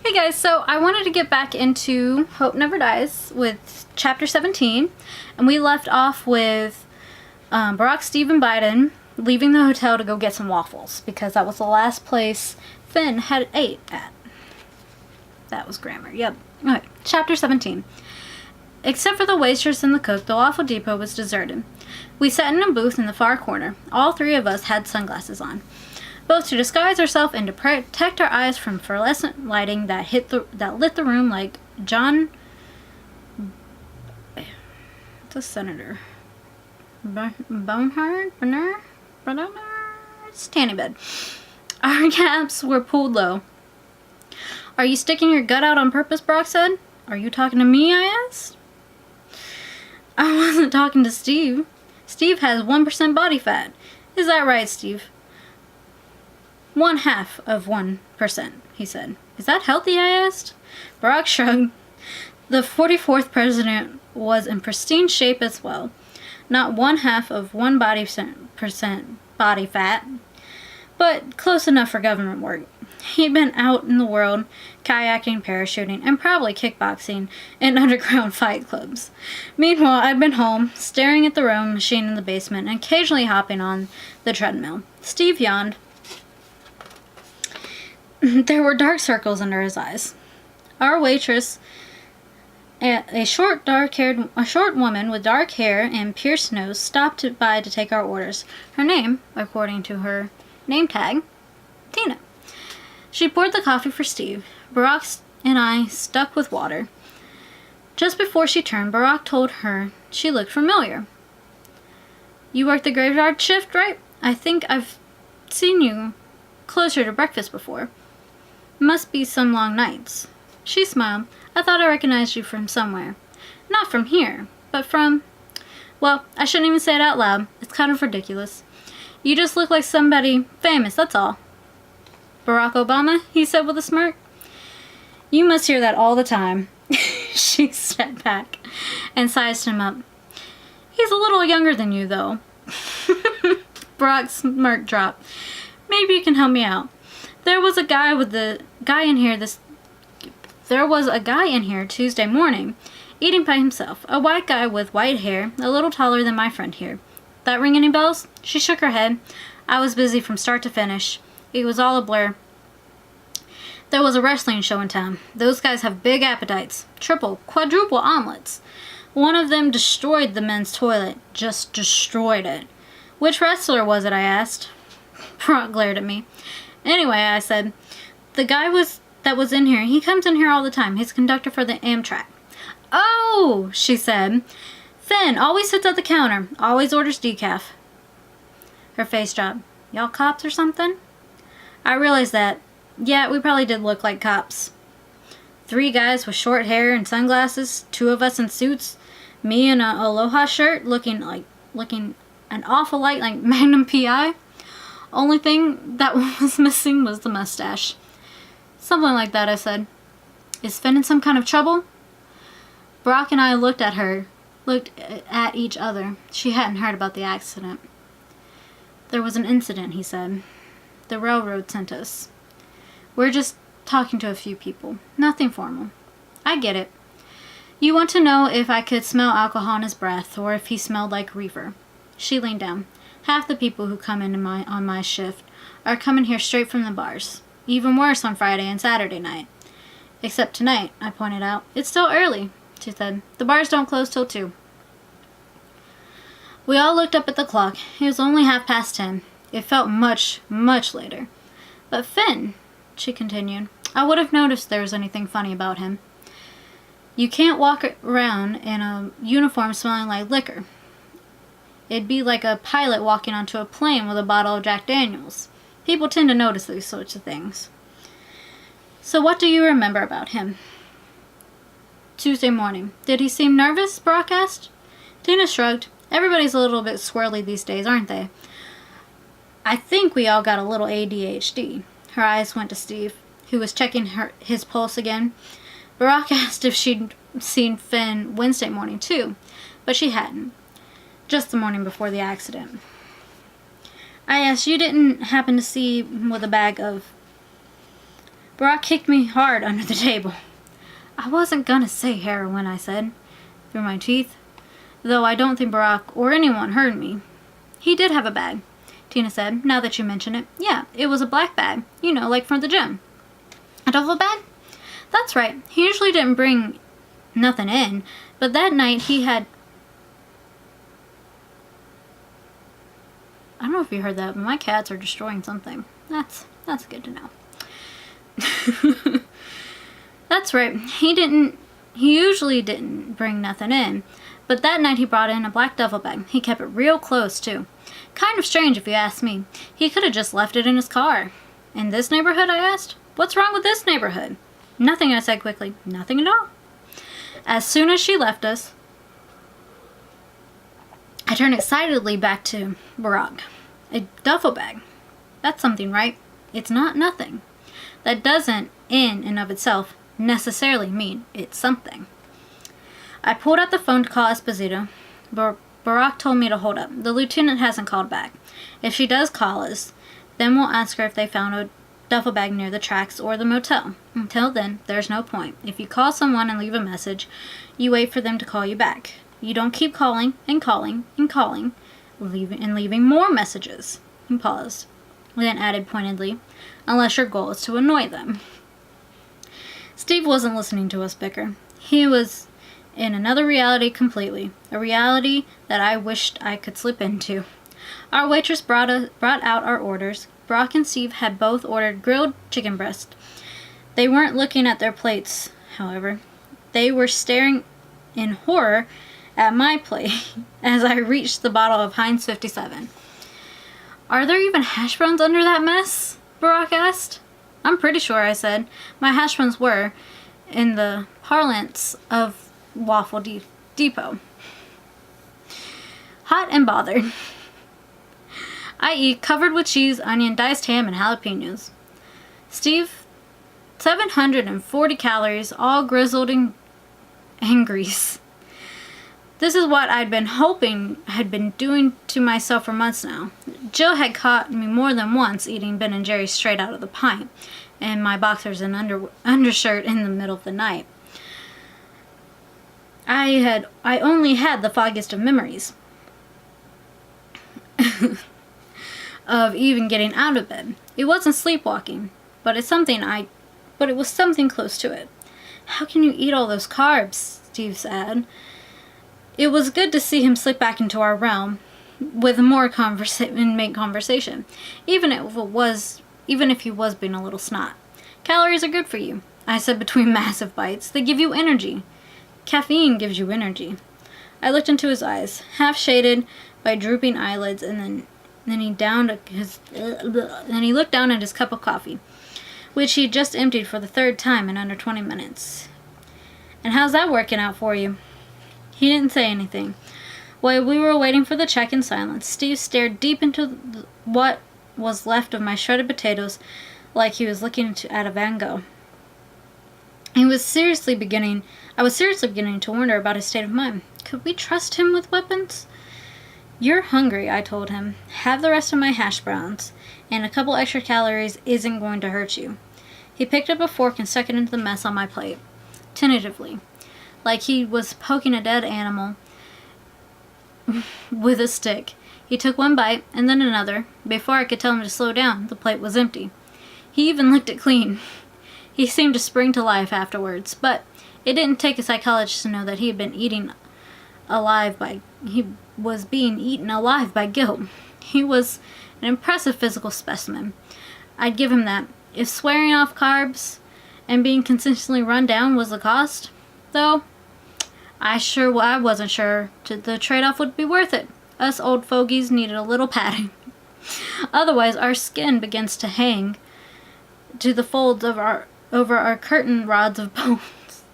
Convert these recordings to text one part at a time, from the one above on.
Hey guys, so I wanted to get back into Hope Never Dies with chapter 17, and we left off with Barack, Steve, and Biden leaving the hotel to go get some waffles because that was the last place Finn had ate at. That was grammar, yep. Okay, chapter 17. Except for the waitress and the cook, the waffle depot was deserted. We sat in a booth in the far corner. All three of us had sunglasses on, both to disguise ourselves and to protect our eyes from fluorescent lighting that lit the room like John... What's a senator? Bonehard? Tanning bed. Our caps were pulled low. "Are you sticking your gut out on purpose?" Brock said. "Are you talking to me?" I asked. I wasn't talking to Steve. Steve has 1% body fat. Is that right, Steve? 1/2 of 1%, he said. Is that healthy? I asked. Barack shrugged. The 44th president was in pristine shape as well. Not 1/2 of 1% body fat, but close enough for government work. He'd been out in the world, kayaking, parachuting, and probably kickboxing in underground fight clubs. Meanwhile, I'd been home, staring at the rowing machine in the basement, and occasionally hopping on the treadmill. Steve yawned. There were dark circles under his eyes. Our waitress, a short woman with dark hair and pierced nose, stopped by to take our orders. Her name, according to her name tag, Tina. She poured the coffee for Steve. Barack and I stuck with water. Just before she turned, Barack told her she looked familiar. "You work the graveyard shift, right? I think I've seen you closer to breakfast before. Must be some long nights." She smiled. "I thought I recognized you from somewhere. Not from here, but from... Well, I shouldn't even say it out loud. It's kind of ridiculous. You just look like somebody famous, that's all." "Barack Obama?" he said with a smirk. "You must hear that all the time." She stepped back and sized him up. "He's a little younger than you, though." Barack's smirk dropped. "Maybe you can help me out. There was a guy in here Tuesday morning, eating by himself. A white guy with white hair, a little taller than my friend here. That ring any bells?" She shook her head. "I was busy from start to finish. It was all a blur. There was a wrestling show in town. Those guys have big appetites. Triple, quadruple omelets. One of them destroyed the men's toilet. Just destroyed it." "Which wrestler was it?" I asked. Brock glared at me. "Anyway," I said, "the guy that was in here, he comes in here all the time. He's a conductor for the Amtrak." "Oh," she said. "Finn always sits at the counter. Always orders decaf." Her face dropped. "Y'all cops or something?" I realized that. Yeah, we probably did look like cops. 3 guys with short hair and sunglasses, 2 of us in suits, me in a Aloha shirt looking an awful lot like Magnum P.I. Only thing that was missing was the mustache. "Something like that," I said. "Is Finn in some kind of trouble?" Brock and I looked at each other. She hadn't heard about the accident. "There was an incident," he said. "The railroad sent us. We're just talking to a few people. Nothing formal." "I get it. You want to know if I could smell alcohol in his breath, or if he smelled like reefer." She leaned down. "Half the people who come in on my shift are coming here straight from the bars. Even worse on Friday and Saturday night. Except tonight," I pointed out. "It's still early," she said. "The bars don't close till 2. We all looked up at the clock. It was only 10:30. It felt much, much later. "But Finn," she continued, "I would have noticed if there was anything funny about him. You can't walk around in a uniform smelling like liquor. It'd be like a pilot walking onto a plane with a bottle of Jack Daniels. People tend to notice these sorts of things." "So what do you remember about him?" "Tuesday morning. Did he seem nervous?" Brock asked. Tina shrugged. "Everybody's a little bit squirrely these days, aren't they? I think we all got a little ADHD. Her eyes went to Steve, who was checking his pulse again. Barack asked if she'd seen Finn Wednesday morning too, but she hadn't. Just the morning before the accident. I asked, "You didn't happen to see him with a bag of Barack kicked me hard under the table. I wasn't gonna say heroin, I said, through my teeth, though I don't think Barack or anyone heard me. He did have a bag, Tina said, now that you mention it. Yeah, it was a black bag, you know, like from the gym. A duffel bag? That's right. He usually didn't bring nothing in, but that night he had... I don't know if you heard that, but my cats are destroying something. That's good to know. That's right. He usually didn't bring nothing in, but that night he brought in a black duffel bag. He kept it real close, too. Kind of strange, if you ask me. He could have just left it in his car. In this neighborhood, I asked? What's wrong with this neighborhood? Nothing, I said quickly. Nothing at all. As soon as she left us, I turned excitedly back to Barack. A duffel bag. That's something, right? It's not nothing. That doesn't, in and of itself, necessarily mean it's something. I pulled out the phone to call Esposito. Barack told me to hold up. The lieutenant hasn't called back. If she does call us, then we'll ask her if they found a duffel bag near the tracks or the motel. Until then, there's no point. If you call someone and leave a message, you wait for them to call you back. You don't keep calling and calling and calling, leaving more messages. He paused, then added pointedly, unless your goal is to annoy them. Steve wasn't listening to us bicker. He was in another reality completely, a reality that I wished I could slip into. Our waitress brought out our orders. Brock and Steve had both ordered grilled chicken breast. They weren't looking at their plates, however. They were staring in horror at my plate as I reached the bottle of Heinz 57. Are there even hash browns under that mess? Barack asked. I'm pretty sure, I said. My hash browns were, in the parlance of Waffle Depot, hot and bothered, i.e. covered with cheese, onion, diced ham, and jalapenos. Steve, 740 calories, all grizzled in grease. This is what I'd been hoping had been doing to myself for months now. Jill had caught me more than once eating Ben & Jerry's straight out of the pint, and my boxers and undershirt in the middle of the night. I only had the foggiest of memories of even getting out of bed. It wasn't sleepwalking, but it was something close to it. How can you eat all those carbs? Steve said. It was good to see him slip back into our realm with more conversation, even if he was being a little snot. Calories are good for you, I said between massive bites. They give you energy. Caffeine gives you energy. I looked into his eyes, half shaded by drooping eyelids, and then he looked down at his cup of coffee, which he had just emptied for the third time in under 20 minutes. And how's that working out for you? He didn't say anything. While we were waiting for the check in silence, Steve stared deep into what was left of my shredded potatoes like he was looking at a Van Gogh. I was seriously beginning to wonder about his state of mind. Could we trust him with weapons? You're hungry, I told him. Have the rest of my hash browns, and a couple extra calories isn't going to hurt you. He picked up a fork and stuck it into the mess on my plate, tentatively, like he was poking a dead animal with a stick. He took one bite, and then another. Before I could tell him to slow down, the plate was empty. He even licked it clean. He seemed to spring to life afterwards, but it didn't take a psychologist to know that he was being eaten alive by guilt. He was an impressive physical specimen. I'd give him that. If swearing off carbs and being consistently run down was the cost, though, I wasn't sure the trade-off would be worth it. Us old fogies needed a little padding. Otherwise, our skin begins to hang to the folds of over our curtain rods of bones.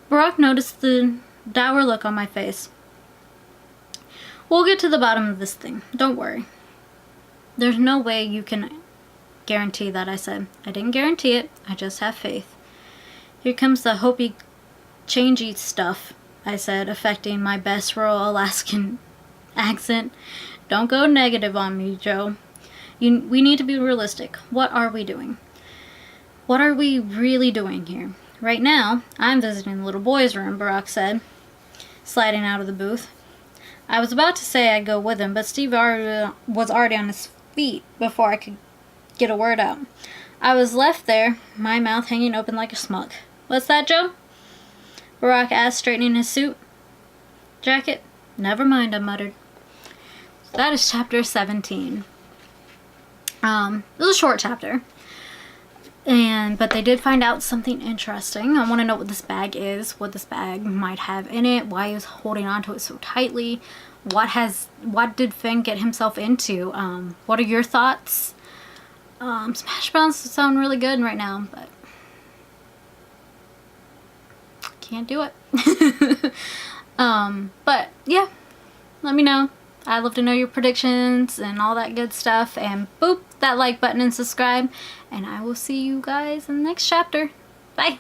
Barack noticed the dour look on my face. We'll get to the bottom of this thing. Don't worry. There's no way you can guarantee that, I said. I didn't guarantee it. I just have faith. Here comes the Hopi changey stuff, I said, affecting my best rural Alaskan accent. Don't go negative on me, Joe. We need to be realistic. What are we doing? What are we really doing here? Right now, I'm visiting the little boy's room, Barack said, sliding out of the booth. I was about to say I'd go with him, but Steve was already on his feet before I could get a word out. I was left there, my mouth hanging open like a smuck. What's that, Joe? Barack asked, straightening his suit jacket. Never mind, I muttered. That is chapter 17. It was a short chapter. But they did find out something interesting. I want to know what this bag is, what this bag might have in it, why he was holding on to it so tightly, what did Finn get himself into? What are your thoughts? Smash Bounce sound really good right now, but can't do it. But yeah, let me know. I'd love to know your predictions and all that good stuff. And boop, that like button and subscribe. And I will see you guys in the next chapter. Bye.